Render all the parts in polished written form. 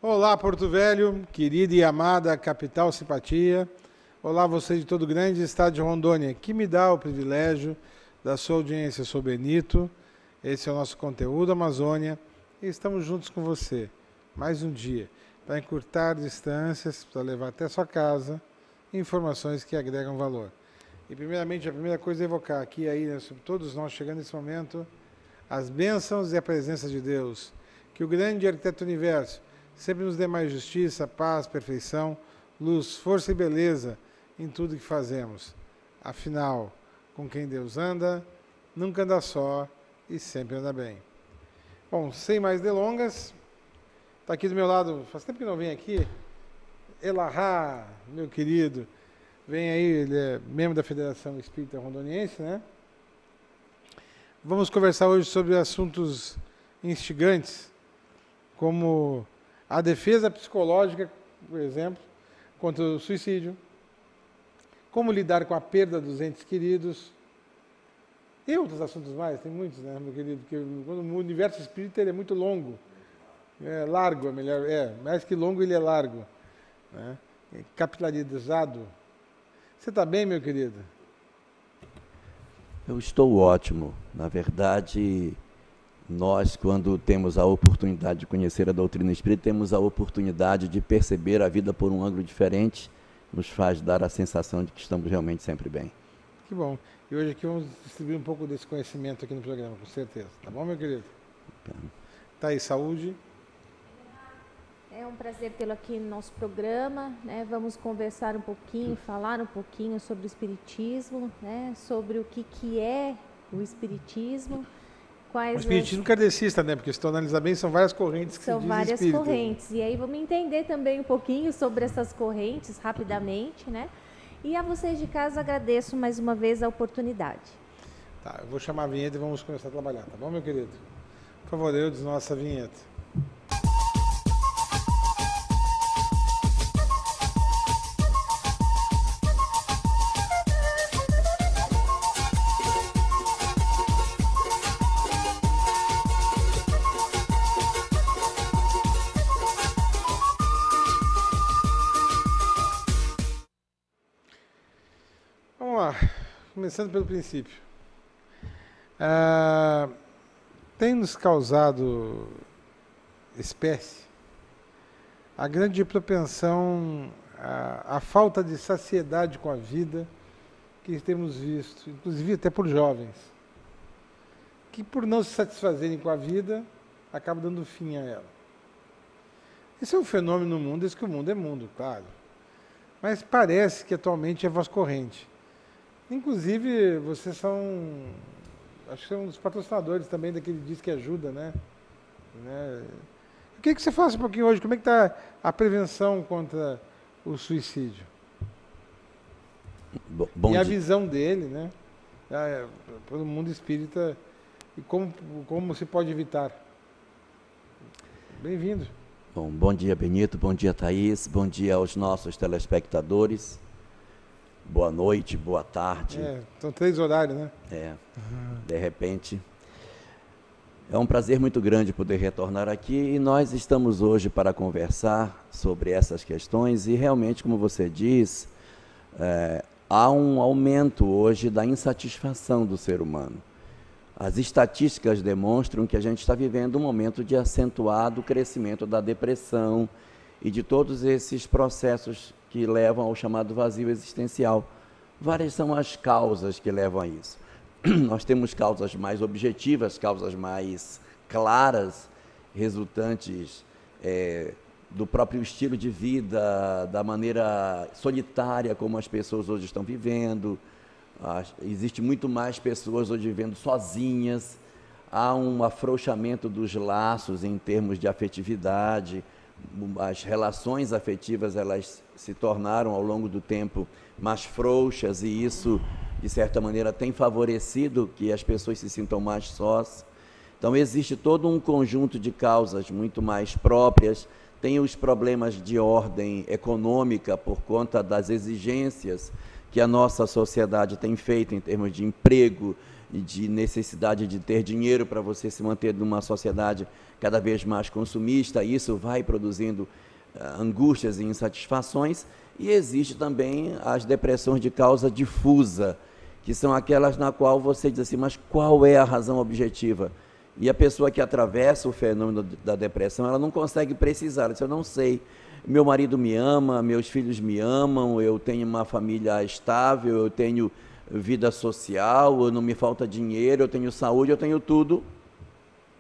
Olá, Porto Velho, querida e amada capital simpatia. Olá, você de todo o grande estado de Rondônia, que me dá o privilégio da sua audiência. Eu sou Benito, esse é o nosso conteúdo Amazônia e estamos juntos com você, mais um dia, para encurtar distâncias, para levar até sua casa informações que agregam valor. E primeiramente, a primeira coisa é evocar aqui aí, né, sobre todos nós chegando nesse momento, as bênçãos e a presença de Deus. Que o grande arquiteto do universo sempre nos dê mais justiça, paz, perfeição, luz, força e beleza em tudo que fazemos. Afinal, com quem Deus anda, nunca anda só e sempre anda bem. Bom, sem mais delongas, está aqui do meu lado, faz tempo que não vem aqui, Elahá, meu querido, vem aí, ele é membro da Federação Espírita Rondoniense, né? Vamos conversar hoje sobre assuntos instigantes, como a defesa psicológica, por exemplo, contra o suicídio, como lidar com a perda dos entes queridos, e outros assuntos mais, tem muitos, né, meu querido, porque o universo espírita ele é muito longo, é largo, é melhor, mais que longo ele é largo, né, é capilarizado. Você está bem, meu querido? Eu estou ótimo. Na verdade, nós, quando temos a oportunidade de conhecer a doutrina espírita, temos a oportunidade de perceber a vida por um ângulo diferente, nos faz dar a sensação de que estamos realmente sempre bem. Que bom. E hoje aqui vamos distribuir um pouco desse conhecimento aqui no programa, com certeza. Tá bom, meu querido? Tá aí, saúde. É um prazer tê-lo aqui no nosso programa, né? Vamos conversar um pouquinho, falar um pouquinho sobre o espiritismo, né? Sobre o que é o espiritismo, quais... O espiritismo kardecista, né? Porque se tu analisar bem, são várias correntes que se dizem espírita. São várias correntes. E aí vamos entender também um pouquinho sobre essas correntes, rapidamente, né? E a vocês de casa agradeço mais uma vez a oportunidade. Tá, eu vou chamar a vinheta e vamos começar a trabalhar, tá bom, meu querido? Por favor, eu desnossa a vinheta. Vamos lá, começando pelo princípio. Tem nos causado espécie a grande propensão, a falta de saciedade com a vida que temos visto, inclusive até por jovens, que por não se satisfazerem com a vida, acabam dando fim a ela. Esse é um fenômeno no mundo, desde que o mundo é mundo, claro. Mas parece que atualmente é voz corrente. Inclusive, vocês são, acho que são um dos patrocinadores também daquele Diz que Ajuda, né? O que você faz um pouquinho hoje? Como é que está a prevenção contra o suicídio? Bom e a dia. visão dele, né? Para o mundo espírita e como se pode evitar. Bem-vindo. Bom dia, Benito. Bom dia, Thaís. Bom dia aos nossos telespectadores. Boa noite, boa tarde. São 3 horários, né? De repente. É um prazer muito grande poder retornar aqui e nós estamos hoje para conversar sobre essas questões e realmente, como você diz, há um aumento hoje da insatisfação do ser humano. As estatísticas demonstram que a gente está vivendo um momento de acentuado crescimento da depressão e de todos esses processos que levam ao chamado vazio existencial. Várias são as causas que levam a isso. Nós temos causas mais objetivas, causas mais claras, resultantes do próprio estilo de vida, da maneira solitária como as pessoas hoje estão vivendo. Existe muito mais pessoas hoje vivendo sozinhas, há um afrouxamento dos laços em termos de afetividade, as relações afetivas elas se tornaram ao longo do tempo mais frouxas e isso, de certa maneira, tem favorecido que as pessoas se sintam mais sós. Então existe todo um conjunto de causas muito mais próprias, tem os problemas de ordem econômica por conta das exigências que a nossa sociedade tem feito em termos de emprego, de necessidade de ter dinheiro para você se manter numa sociedade cada vez mais consumista. Isso vai produzindo angústias e insatisfações. E existe também as depressões de causa difusa, que são aquelas na qual você diz assim, mas qual é a razão objetiva? E a pessoa que atravessa o fenômeno da depressão, ela não consegue precisar, ela diz, eu não sei, meu marido me ama, meus filhos me amam, eu tenho uma família estável, eu tenho vida social, não me falta dinheiro, eu tenho saúde, eu tenho tudo,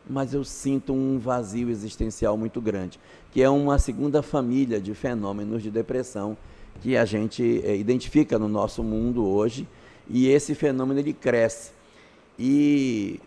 mas eu sinto um vazio existencial muito grande, que é uma segunda família de fenômenos de depressão que a gente identifica no nosso mundo hoje, e esse fenômeno ele cresce. E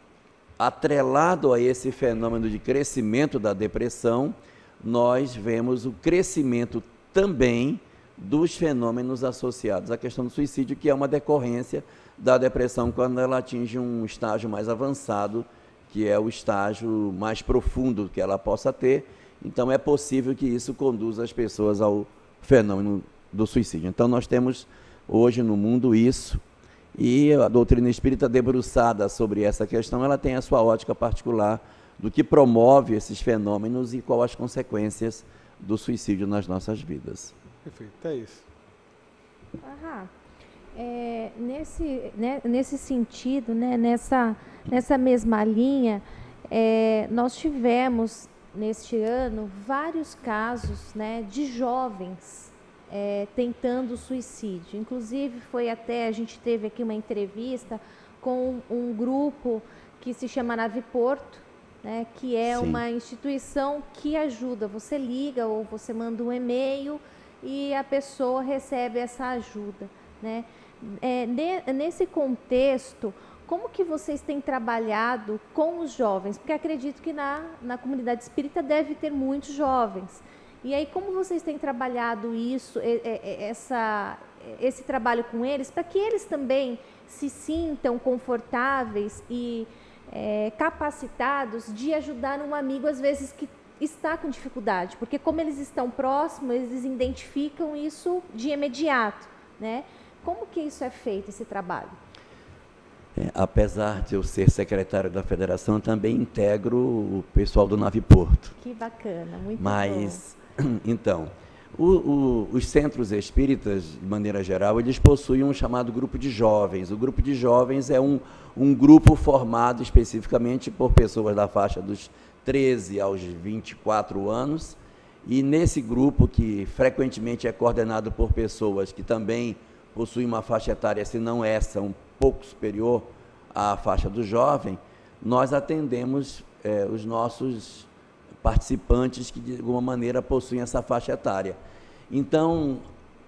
atrelado a esse fenômeno de crescimento da depressão, nós vemos o crescimento também dos fenômenos associados à questão do suicídio, que é uma decorrência da depressão quando ela atinge um estágio mais avançado, que é o estágio mais profundo que ela possa ter. Então é possível que isso conduza as pessoas ao fenômeno do suicídio. Então nós temos hoje no mundo isso, e a doutrina espírita debruçada sobre essa questão, ela tem a sua ótica particular do que promove esses fenômenos e quais as consequências do suicídio nas nossas vidas. Perfeito, é isso. Nesse sentido, né, nessa mesma linha, nós tivemos neste ano vários casos, né, de jovens tentando suicídio. Inclusive a gente teve aqui uma entrevista com um grupo que se chama Nave Porto, né, que é Sim. uma instituição que ajuda. Você liga ou você manda um e-mail e a pessoa recebe essa ajuda, né? Nesse contexto, como que vocês têm trabalhado com os jovens? Porque acredito que na comunidade espírita deve ter muitos jovens. E aí, como vocês têm trabalhado isso, esse trabalho com eles, para que eles também se sintam confortáveis e capacitados de ajudar um amigo, às vezes, que está com dificuldade? Porque como eles estão próximos, eles identificam isso de imediato, né? Como que isso é feito, esse trabalho? Apesar de eu ser secretário da federação, eu também integro o pessoal do Nave Porto. Que bacana, muito Mas, bom. então, os centros espíritas, de maneira geral, eles possuem um chamado grupo de jovens. O grupo de jovens é um grupo formado especificamente por pessoas da faixa dos 13 aos 24 anos, e nesse grupo, que frequentemente é coordenado por pessoas que também possuem uma faixa etária, se não essa, um pouco superior à faixa do jovem, nós atendemos os nossos participantes que de alguma maneira possuem essa faixa etária. Então,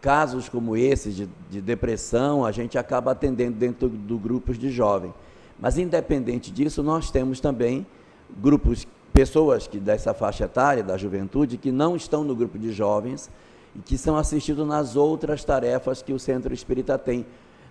casos como esses de depressão, a gente acaba atendendo dentro do grupos de jovem. Mas independente disso, nós temos também pessoas que dessa faixa etária, da juventude, que não estão no grupo de jovens e que são assistidos nas outras tarefas que o Centro Espírita tem.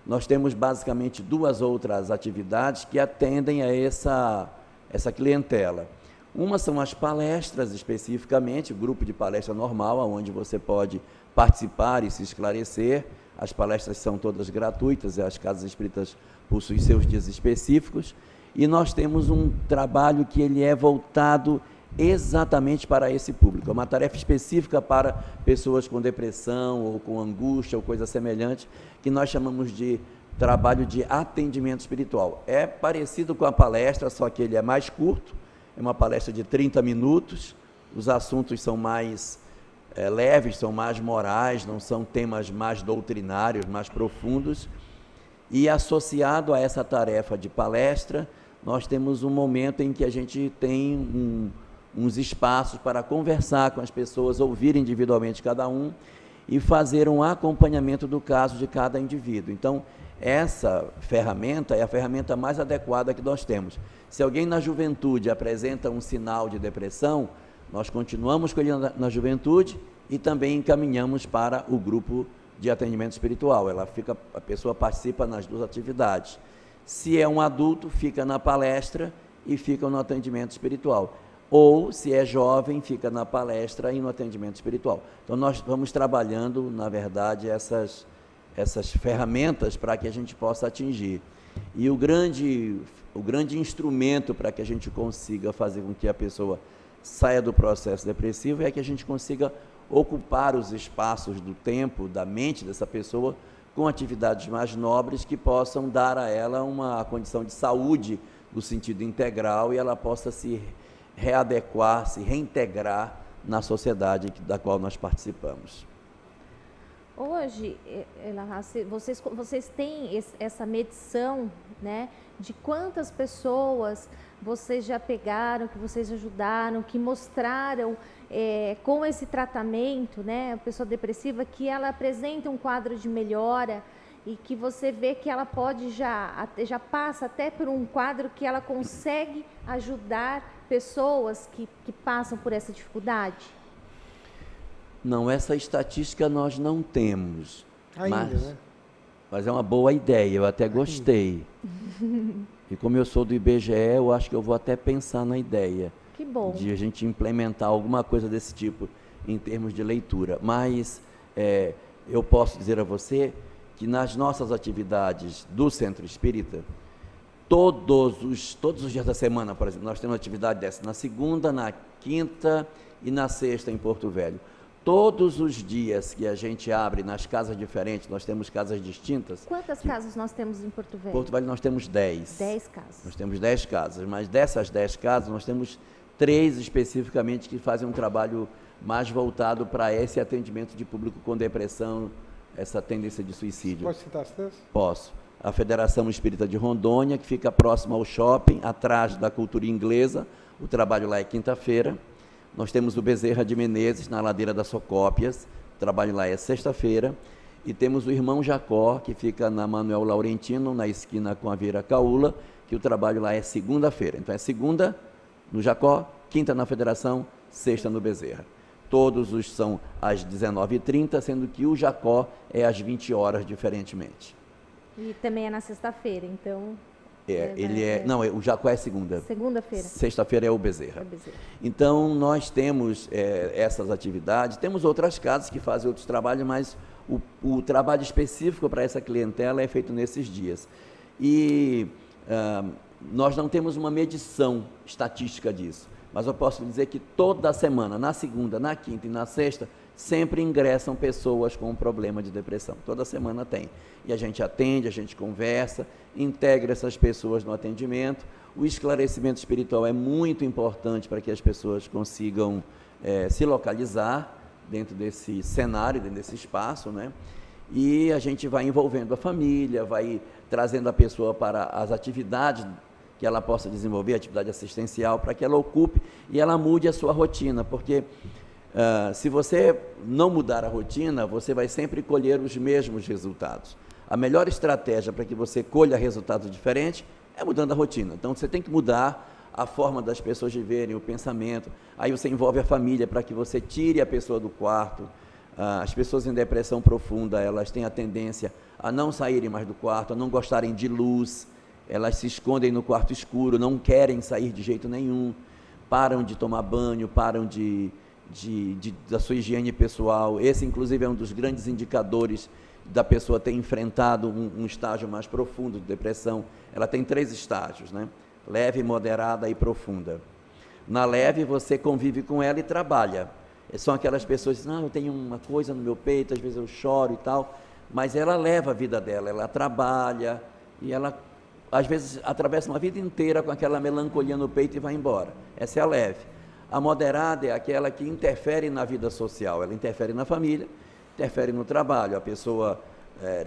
Nós temos basicamente duas outras atividades que atendem a essa clientela. Uma são as palestras especificamente, o grupo de palestra normal, onde você pode participar e se esclarecer. As palestras são todas gratuitas, as casas espíritas possuem seus dias específicos. E nós temos um trabalho que ele é voltado exatamente para esse público. É uma tarefa específica para pessoas com depressão ou com angústia ou coisa semelhante, que nós chamamos de trabalho de atendimento espiritual. É parecido com a palestra, só que ele é mais curto, é uma palestra de 30 minutos, os assuntos são mais leves, são mais morais, não são temas mais doutrinários, mais profundos, e associado a essa tarefa de palestra, nós temos um momento em que a gente tem uns espaços para conversar com as pessoas, ouvir individualmente cada um e fazer um acompanhamento do caso de cada indivíduo. Então, essa ferramenta é a ferramenta mais adequada que nós temos. Se alguém na juventude apresenta um sinal de depressão, nós continuamos com ele na juventude e também encaminhamos para o grupo de atendimento espiritual. A pessoa participa nas duas atividades. Se é um adulto, fica na palestra e fica no atendimento espiritual. Ou, se é jovem, fica na palestra e no atendimento espiritual. Então, nós vamos trabalhando, na verdade, essas ferramentas para que a gente possa atingir. E o grande instrumento para que a gente consiga fazer com que a pessoa saia do processo depressivo é que a gente consiga ocupar os espaços do tempo, da mente dessa pessoa, com atividades mais nobres que possam dar a ela uma condição de saúde no sentido integral e ela possa se readequar, se reintegrar na sociedade da qual nós participamos. Hoje, vocês têm essa medição, né, de quantas pessoas vocês já pegaram, que vocês ajudaram, que mostraram com esse tratamento, né, a pessoa depressiva, que ela apresenta um quadro de melhora e que você vê que ela pode já passa até por um quadro que ela consegue ajudar pessoas que passam por essa dificuldade? Não, essa estatística nós não temos. Ainda, né? Mas é uma boa ideia, eu até gostei. E como eu sou do IBGE, eu acho que eu vou até pensar na ideia. Que bom. De a gente implementar alguma coisa desse tipo em termos de leitura. Mas eu posso dizer a você que nas nossas atividades do Centro Espírita, todos os dias da semana, por exemplo, nós temos atividade dessa na segunda, na quinta e na sexta em Porto Velho. Todos os dias que a gente abre nas casas diferentes, nós temos casas distintas. Quantas casas nós temos em Porto Velho? Porto Velho nós temos 10. 10 casas. Nós temos 10 casas, mas dessas 10 casas nós temos 3 especificamente que fazem um trabalho mais voltado para esse atendimento de público com depressão, essa tendência de suicídio. Pode citar as 3? Posso. A Federação Espírita de Rondônia, que fica próxima ao shopping, atrás da Cultura Inglesa, o trabalho lá é quinta-feira. Nós temos o Bezerra de Menezes, na Ladeira das Socópias, o trabalho lá é sexta-feira. E temos o Irmão Jacó, que fica na Manuel Laurentino, na esquina com a Vieira Caula, que o trabalho lá é segunda-feira. Então é segunda no Jacó, quinta na Federação, sexta no Bezerra. Todos os são às 19h30, sendo que o Jacó é às 20 horas, diferentemente. E também é na sexta-feira, então... Não, o Jacó é segunda. Segunda-feira. Sexta-feira é o Bezerra. Então, nós temos essas atividades, temos outras casas que fazem outros trabalhos, mas o trabalho específico para essa clientela é feito nesses dias. E nós não temos uma medição estatística disso, mas eu posso dizer que toda semana, na segunda, na quinta e na sexta, sempre ingressam pessoas com um problema de depressão. Toda semana tem. E a gente atende, a gente conversa, integra essas pessoas no atendimento. O esclarecimento espiritual é muito importante para que as pessoas consigam se localizar dentro desse cenário, dentro desse espaço, né? E a gente vai envolvendo a família, vai trazendo a pessoa para as atividades que ela possa desenvolver, atividade assistencial, para que ela ocupe e ela mude a sua rotina, porque se você não mudar a rotina, você vai sempre colher os mesmos resultados. A melhor estratégia para que você colha resultados diferentes é mudando a rotina. Então, você tem que mudar a forma das pessoas viverem, o pensamento. Aí você envolve a família para que você tire a pessoa do quarto. As pessoas em depressão profunda, elas têm a tendência a não saírem mais do quarto, a não gostarem de luz. Elas se escondem no quarto escuro, não querem sair de jeito nenhum. Param de tomar banho, param da sua higiene pessoal. Esse, inclusive, é um dos grandes indicadores da pessoa ter enfrentado um estágio mais profundo de depressão. Ela tem 3 estágios, né? Leve, moderada e profunda. Na leve, você convive com ela e trabalha. São aquelas pessoas que dizem, eu tenho uma coisa no meu peito, às vezes eu choro e tal, mas ela leva a vida dela, ela trabalha e ela, às vezes, atravessa uma vida inteira com aquela melancolia no peito e vai embora. Essa é a leve. A moderada é aquela que interfere na vida social, ela interfere na família, interfere no trabalho. A pessoa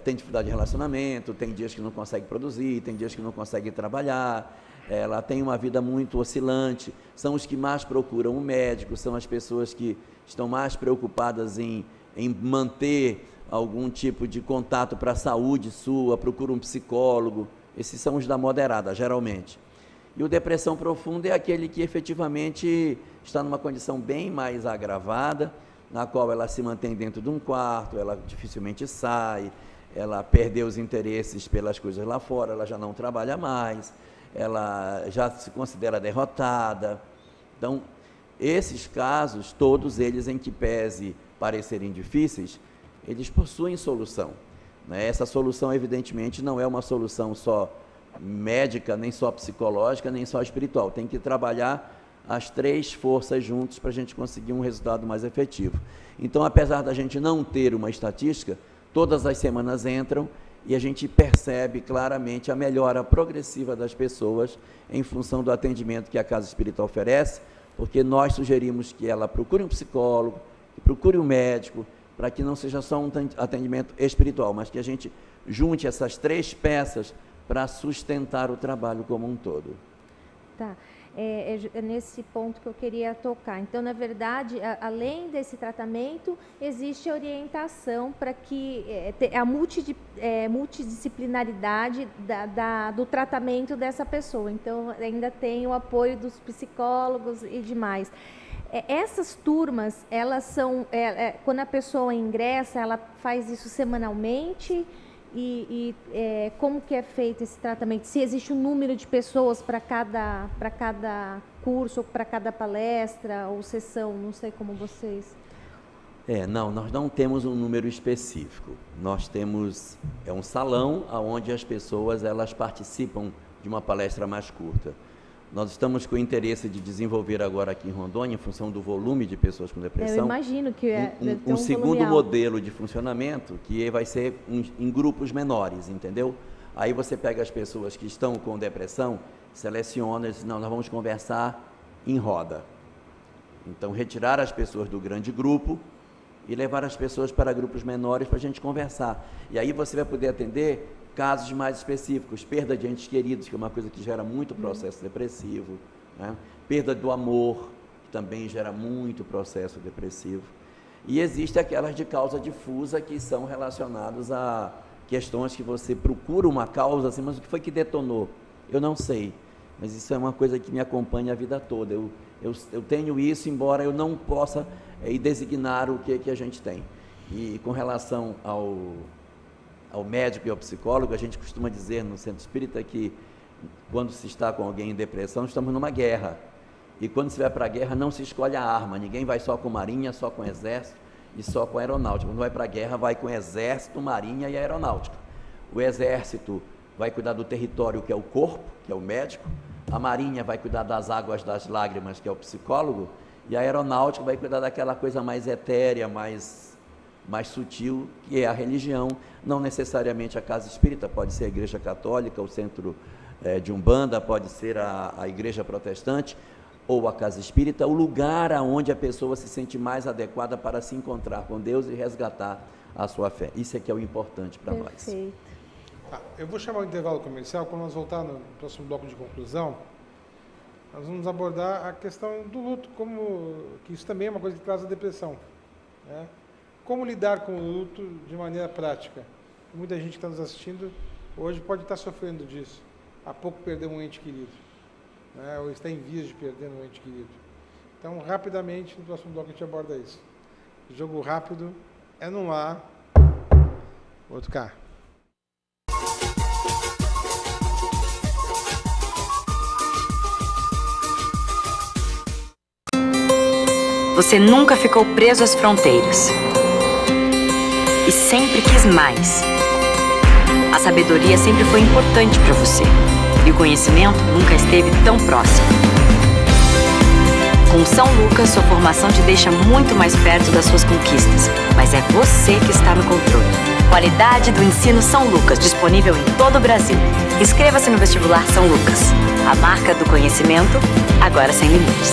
tem dificuldade de relacionamento, tem dias que não consegue produzir, tem dias que não consegue trabalhar, ela tem uma vida muito oscilante, são os que mais procuram um médico, são as pessoas que estão mais preocupadas em manter algum tipo de contato para a saúde sua, procuram um psicólogo. Esses são os da moderada, geralmente. E o depressão profunda é aquele que efetivamente está numa condição bem mais agravada, na qual ela se mantém dentro de um quarto, ela dificilmente sai, ela perdeu os interesses pelas coisas lá fora, ela já não trabalha mais, ela já se considera derrotada. Então, esses casos, todos eles, em que pese parecerem difíceis, eles possuem solução, né? Essa solução, evidentemente, não é uma solução só médica, nem só psicológica, nem só espiritual. Tem que trabalhar as 3 forças juntos para a gente conseguir um resultado mais efetivo. Então, apesar da gente não ter uma estatística, todas as semanas entram e a gente percebe claramente a melhora progressiva das pessoas em função do atendimento que a Casa Espírita oferece, porque nós sugerimos que ela procure um psicólogo, que procure um médico, para que não seja só um atendimento espiritual, mas que a gente junte essas 3 peças para sustentar o trabalho como um todo. Tá. É nesse ponto que eu queria tocar. Então, na verdade, além desse tratamento, existe orientação para que a multidisciplinaridade do tratamento dessa pessoa. Então, ainda tem o apoio dos psicólogos e demais. Essas turmas, elas são, quando a pessoa ingressa, ela faz isso semanalmente? Como que é feito esse tratamento? Se existe um número de pessoas para cada curso, ou para cada palestra ou sessão, não sei como vocês... Não, nós não temos um número específico. Nós temos um salão onde as pessoas elas participam de uma palestra mais curta. Nós estamos com o interesse de desenvolver agora aqui em Rondônia, em função do volume de pessoas com depressão. Eu imagino que um segundo modelo de funcionamento, que vai ser em grupos menores, entendeu? Aí você pega as pessoas que estão com depressão, seleciona e diz, não, nós vamos conversar em roda. Então, retirar as pessoas do grande grupo e levar as pessoas para grupos menores para a gente conversar. E aí você vai poder atender casos mais específicos, perda de entes queridos, que é uma coisa que gera muito processo depressivo, né? Perda do amor, que também gera muito processo depressivo. E existe aquelas de causa difusa, que são relacionadas a questões que você procura uma causa, assim, mas o que foi que detonou? Eu não sei, mas isso é uma coisa que me acompanha a vida toda. Eu tenho isso, embora eu não possa designar o que a gente tem. E com relação ao médico e ao psicólogo, a gente costuma dizer no Centro Espírita que quando se está com alguém em depressão, estamos numa guerra. E quando se vai para a guerra, não se escolhe a arma. Ninguém vai só com marinha, só com exército e só com aeronáutica. Quando vai para a guerra, vai com exército, marinha e aeronáutica. O exército vai cuidar do território, que é o corpo, que é o médico. A marinha vai cuidar das águas das lágrimas, que é o psicólogo. E a aeronáutica vai cuidar daquela coisa mais etérea, mais sutil, que é a religião. Não necessariamente a Casa Espírita, pode ser a Igreja Católica, o Centro de Umbanda, pode ser a Igreja Protestante ou a Casa Espírita, o lugar onde a pessoa se sente mais adequada para se encontrar com Deus e resgatar a sua fé. Isso é que é o importante para nós. Eu vou chamar o intervalo comercial. Quando nós voltar no próximo bloco de conclusão, nós vamos abordar a questão do luto, que isso também é uma coisa que traz a depressão, né? Como lidar com o luto de maneira prática? Muita gente que está nos assistindo hoje pode estar sofrendo disso. Há pouco perdeu um ente querido, né? Ou está em vias de perder um ente querido. Então, rapidamente, no próximo bloco a gente aborda isso. O jogo rápido é num A, outro cá. Você nunca ficou preso às fronteiras e sempre quis mais. A sabedoria sempre foi importante para você e o conhecimento nunca esteve tão próximo. Com São Lucas, sua formação te deixa muito mais perto das suas conquistas, mas é você que está no controle. Qualidade do ensino São Lucas, disponível em todo o Brasil. Inscreva-se no vestibular São Lucas. A marca do conhecimento, agora sem limites.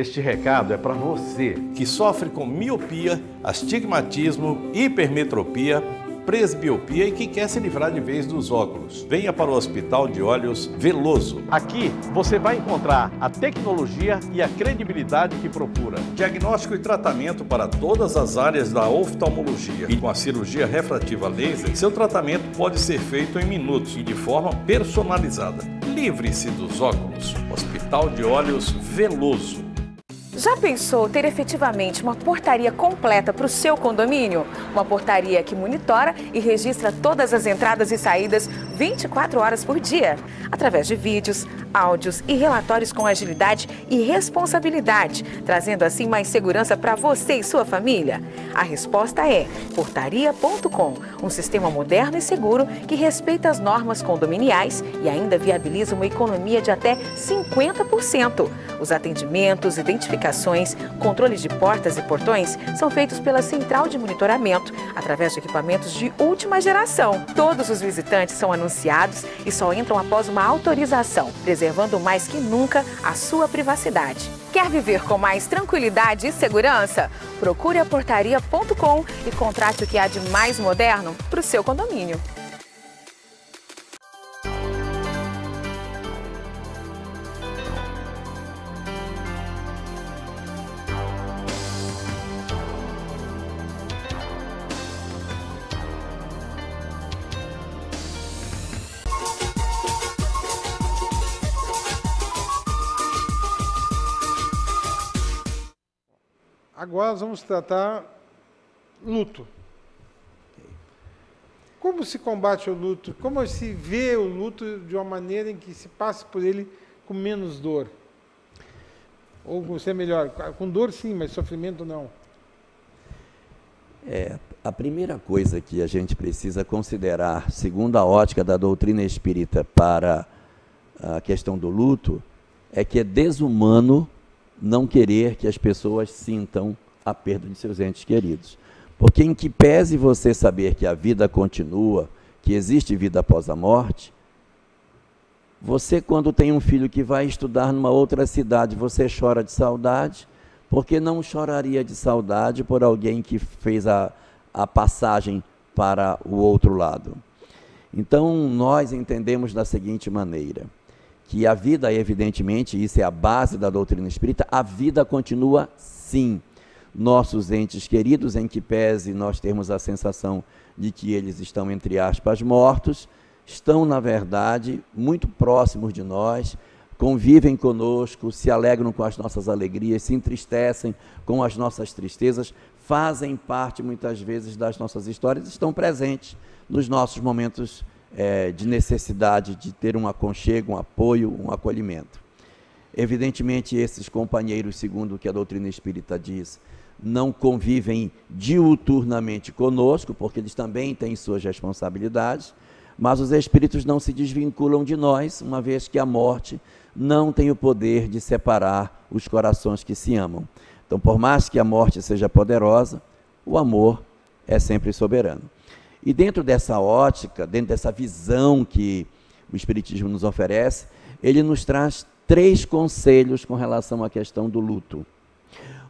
Este recado é para você que sofre com miopia, astigmatismo, hipermetropia, presbiopia e que quer se livrar de vez dos óculos. Venha para o Hospital de Olhos Veloso. Aqui você vai encontrar a tecnologia e a credibilidade que procura. Diagnóstico e tratamento para todas as áreas da oftalmologia. E com a cirurgia refrativa laser, seu tratamento pode ser feito em minutos e de forma personalizada. Livre-se dos óculos. Hospital de Olhos Veloso. Já pensou ter efetivamente uma portaria completa para o seu condomínio? Uma portaria que monitora e registra todas as entradas e saídas 24 horas por dia, através de vídeos, áudios e relatórios com agilidade e responsabilidade, trazendo assim mais segurança para você e sua família? A resposta é Portaria.com, um sistema moderno e seguro que respeita as normas condominiais e ainda viabiliza uma economia de até 50%. Os atendimentos, identificações, controles de portas e portões são feitos pela central de monitoramento através de equipamentos de última geração. Todos os visitantes são anunciados e só entram após uma autorização, preservando mais que nunca a sua privacidade. Quer viver com mais tranquilidade e segurança? Procure a Portaria.com e contrate o que há de mais moderno para o seu condomínio. Agora nós vamos tratar luto. Como se combate o luto? Como se vê o luto de uma maneira em que se passe por ele com menos dor? Ou você é melhor, com dor sim, mas sofrimento não. A primeira coisa que a gente precisa considerar, segundo a ótica da doutrina espírita para a questão do luto, é que é desumano não querer que as pessoas sintam a perda de seus entes queridos. Porque em que pese você saber que a vida continua, que existe vida após a morte, você, quando tem um filho que vai estudar numa outra cidade, você chora de saudade, porque não choraria de saudade por alguém que fez a passagem para o outro lado. Então, nós entendemos da seguinte maneira, que a vida, evidentemente, isso é a base da doutrina espírita, a vida continua sim. Nossos entes queridos, em que pese nós termos a sensação de que eles estão, entre aspas, mortos, estão, na verdade, muito próximos de nós, convivem conosco, se alegram com as nossas alegrias, se entristecem com as nossas tristezas, fazem parte, muitas vezes, das nossas histórias, estão presentes nos nossos momentos de necessidade de ter um aconchego, um apoio, um acolhimento. Evidentemente, esses companheiros, segundo o que a doutrina espírita diz, não convivem diuturnamente conosco, porque eles também têm suas responsabilidades, mas os espíritos não se desvinculam de nós, uma vez que a morte não tem o poder de separar os corações que se amam. Então, por mais que a morte seja poderosa, o amor é sempre soberano. E dentro dessa ótica, dentro dessa visão que o Espiritismo nos oferece, ele nos traz 3 conselhos com relação à questão do luto.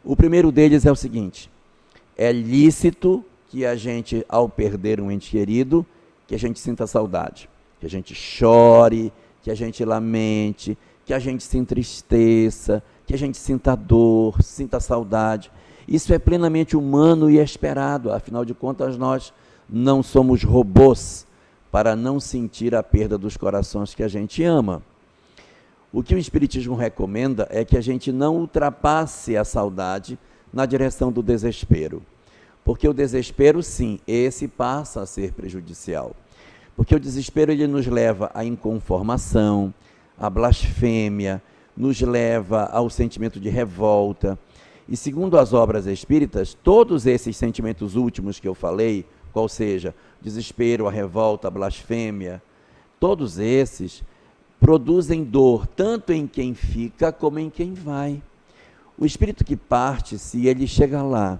O primeiro deles é o seguinte: é lícito que a gente, ao perder um ente querido, que a gente sinta saudade, que a gente chore, que a gente lamente, que a gente se entristeça, que a gente sinta dor, sinta saudade. Isso é plenamente humano e esperado, afinal de contas nós não somos robôs para não sentir a perda dos corações que a gente ama. O que o Espiritismo recomenda é que a gente não ultrapasse a saudade na direção do desespero. Porque o desespero, sim, esse passa a ser prejudicial. Porque o desespero ele nos leva à inconformação, à blasfêmia, nos leva ao sentimento de revolta. E segundo as obras espíritas, todos esses sentimentos últimos que eu falei, qual seja, desespero, a revolta, a blasfêmia, todos esses produzem dor, tanto em quem fica como em quem vai. O espírito que parte, se ele chega lá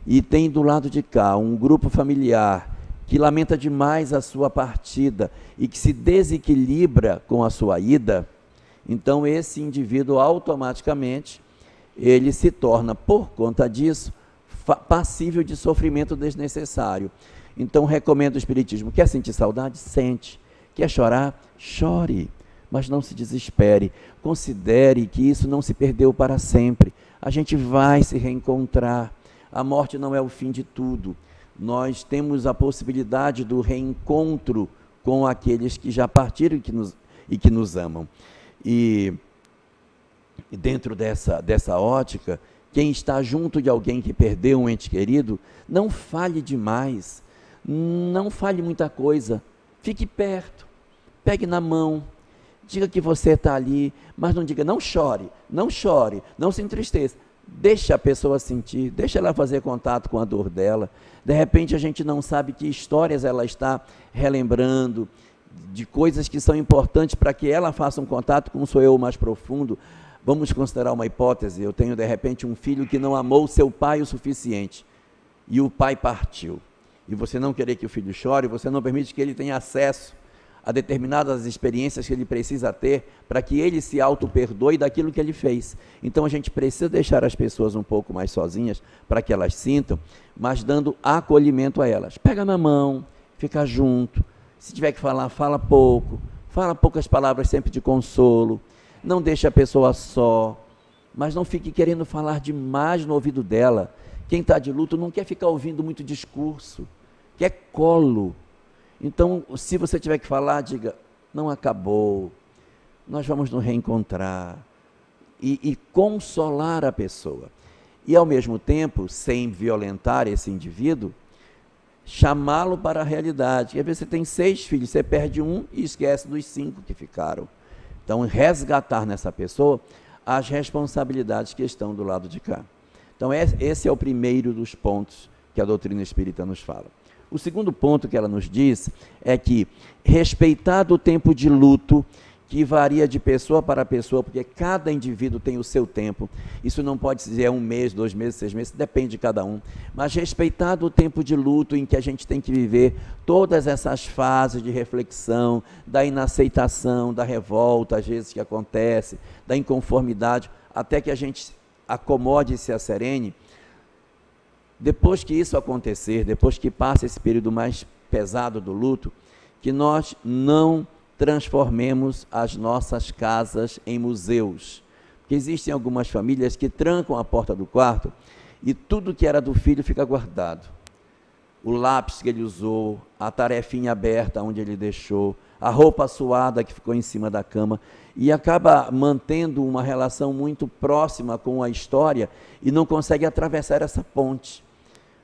e tem do lado de cá um grupo familiar que lamenta demais a sua partida e que se desequilibra com a sua ida, então esse indivíduo automaticamente ele se torna, por conta disso, passível de sofrimento desnecessário. Então, recomendo o Espiritismo. Quer sentir saudade? Sente. Quer chorar? Chore. Mas não se desespere. Considere que isso não se perdeu para sempre. A gente vai se reencontrar. A morte não é o fim de tudo. Nós temos a possibilidade do reencontro com aqueles que já partiram e que nos amam. E dentro dessa ótica, quem está junto de alguém que perdeu um ente querido, não fale demais, não fale muita coisa, fique perto, pegue na mão, diga que você está ali, mas não diga, não chore, não se entristeça. Deixa a pessoa sentir, deixa ela fazer contato com a dor dela. De repente a gente não sabe que histórias ela está relembrando, de coisas que são importantes para que ela faça um contato com o seu eu mais profundo. Vamos considerar uma hipótese, eu tenho de repente um filho que não amou seu pai o suficiente, e o pai partiu. E você não querer que o filho chore, você não permite que ele tenha acesso a determinadas experiências que ele precisa ter para que ele se auto-perdoe daquilo que ele fez. Então a gente precisa deixar as pessoas um pouco mais sozinhas para que elas sintam, mas dando acolhimento a elas. Pega na mão, fica junto, se tiver que falar, fala poucas palavras sempre de consolo, não deixe a pessoa só, mas não fique querendo falar demais no ouvido dela. Quem está de luto não quer ficar ouvindo muito discurso, quer colo. Então, se você tiver que falar, diga, não acabou, nós vamos nos reencontrar, e consolar a pessoa. E, ao mesmo tempo, sem violentar esse indivíduo, chamá-lo para a realidade. Às vezes você tem 6 filhos, você perde um e esquece dos 5 que ficaram. Então, resgatar nessa pessoa as responsabilidades que estão do lado de cá. Então, esse é o primeiro dos pontos que a doutrina espírita nos fala. O segundo ponto que ela nos diz é que, respeitado o tempo de luto, que varia de pessoa para pessoa, porque cada indivíduo tem o seu tempo, isso não pode dizer 1 mês, 2 meses, 6 meses, depende de cada um, mas respeitado o tempo de luto em que a gente tem que viver todas essas fases de reflexão, da inaceitação, da revolta, às vezes que acontece, da inconformidade, até que a gente acomode e se asserene. Depois que isso acontecer, depois que passa esse período mais pesado do luto, que nós não transformemos as nossas casas em museus. Porque existem algumas famílias que trancam a porta do quarto e tudo que era do filho fica guardado. O lápis que ele usou, a tarefinha aberta onde ele deixou, a roupa suada que ficou em cima da cama, e acaba mantendo uma relação muito próxima com a história e não consegue atravessar essa ponte.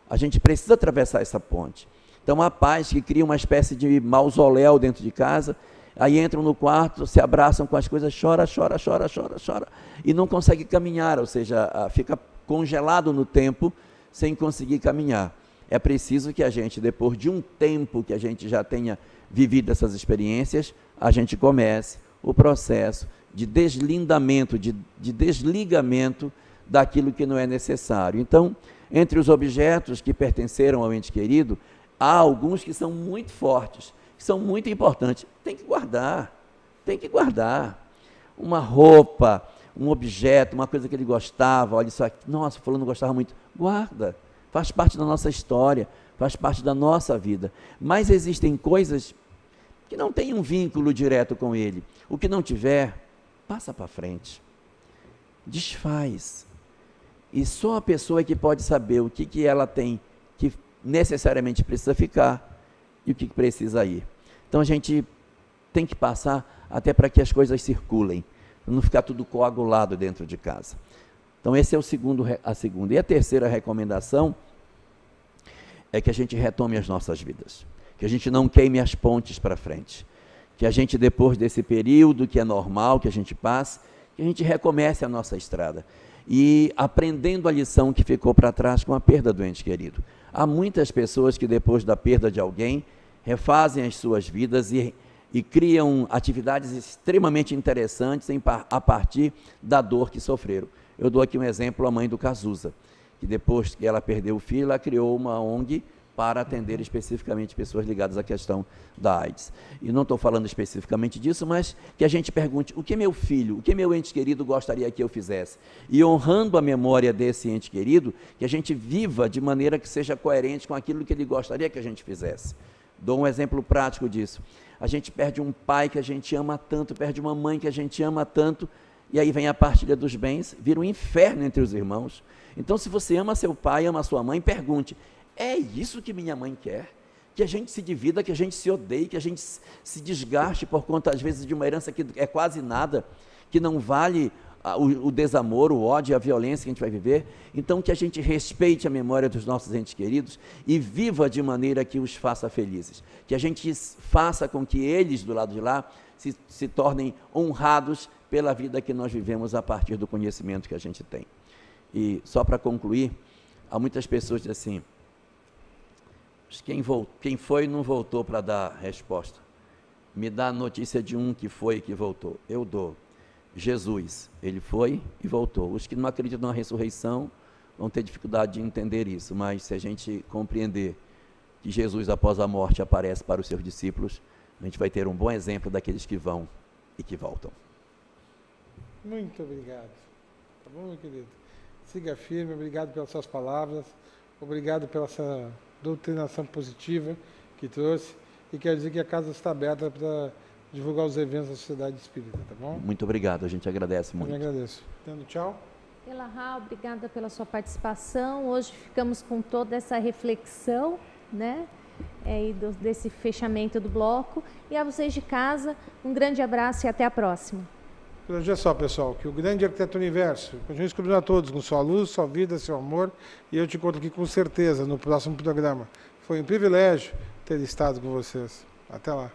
A gente precisa atravessar essa ponte. Então há pais que criam uma espécie de mausoléu dentro de casa, aí entram no quarto, se abraçam com as coisas, chora, e não consegue caminhar, ou seja, fica congelado no tempo, sem conseguir caminhar. É preciso que a gente, depois de um tempo que a gente já tenha vivido essas experiências, a gente comece o processo de deslindamento, de desligamento daquilo que não é necessário. Então, entre os objetos que pertenceram ao ente querido, há alguns que são muito fortes, que são muito importantes. Tem que guardar. Uma roupa, um objeto, uma coisa que ele gostava, olha isso aqui, nossa, fulano gostava muito, guarda, faz parte da nossa história, faz parte da nossa vida. Mas existem coisas que não têm um vínculo direto com ele. O que não tiver, passa para frente, desfaz. E só a pessoa que pode saber o que ela tem, que necessariamente precisa ficar, e o que precisa ir. Então a gente tem que passar até para que as coisas circulem, para não ficar tudo coagulado dentro de casa. Então esse é a segunda. E a terceira recomendação é que a gente retome as nossas vidas, que a gente não queime as pontes para frente, que a gente, depois desse período que é normal, que a gente passa, que a gente recomece a nossa estrada, e aprendendo a lição que ficou para trás com a perda do ente querido. Há muitas pessoas que, depois da perda de alguém, refazem as suas vidas e criam atividades extremamente interessantes a partir da dor que sofreram. Eu dou aqui um exemplo, a mãe do Cazuza, que depois que ela perdeu o filho, ela criou uma ONG para atender especificamente pessoas ligadas à questão da AIDS. E não estou falando especificamente disso, mas que a gente pergunte o que meu filho, o que meu ente querido gostaria que eu fizesse. E honrando a memória desse ente querido, que a gente viva de maneira que seja coerente com aquilo que ele gostaria que a gente fizesse. Dou um exemplo prático disso. A gente perde um pai que a gente ama tanto, perde uma mãe que a gente ama tanto, e aí vem a partilha dos bens, vira um inferno entre os irmãos. Então, se você ama seu pai, ama sua mãe, pergunte, é isso que minha mãe quer? Que a gente se divida, que a gente se odeie, que a gente se desgaste por conta, às vezes, de uma herança que é quase nada, que não vale o desamor, o ódio e a violência que a gente vai viver. Então, que a gente respeite a memória dos nossos entes queridos e viva de maneira que os faça felizes. Que a gente faça com que eles, do lado de lá, se tornem honrados pela vida que nós vivemos a partir do conhecimento que a gente tem. E, só para concluir, há muitas pessoas que dizem assim, quem foi não voltou para dar resposta. Me dá a notícia de um que foi e que voltou. Eu dou. Jesus, ele foi e voltou. Os que não acreditam na ressurreição vão ter dificuldade de entender isso, mas se a gente compreender que Jesus, após a morte, aparece para os seus discípulos, a gente vai ter um bom exemplo daqueles que vão e que voltam. Muito obrigado. Tá bom, meu querido? Siga firme, obrigado pelas suas palavras, obrigado pela essa doutrinação positiva que trouxe, e quero dizer que a casa está aberta para divulgar os eventos da Sociedade Espírita, tá bom? Muito obrigado, a gente agradece muito. Eu agradeço. Dando tchau. Elahá, obrigada pela sua participação. Hoje ficamos com toda essa reflexão, né? Desse fechamento do bloco. E a vocês de casa, um grande abraço e até a próxima. Por hoje é só, pessoal. Que o grande arquiteto universo continue descobrindo a todos com sua luz, sua vida, seu amor. E eu te encontro aqui com certeza no próximo programa. Foi um privilégio ter estado com vocês. Até lá.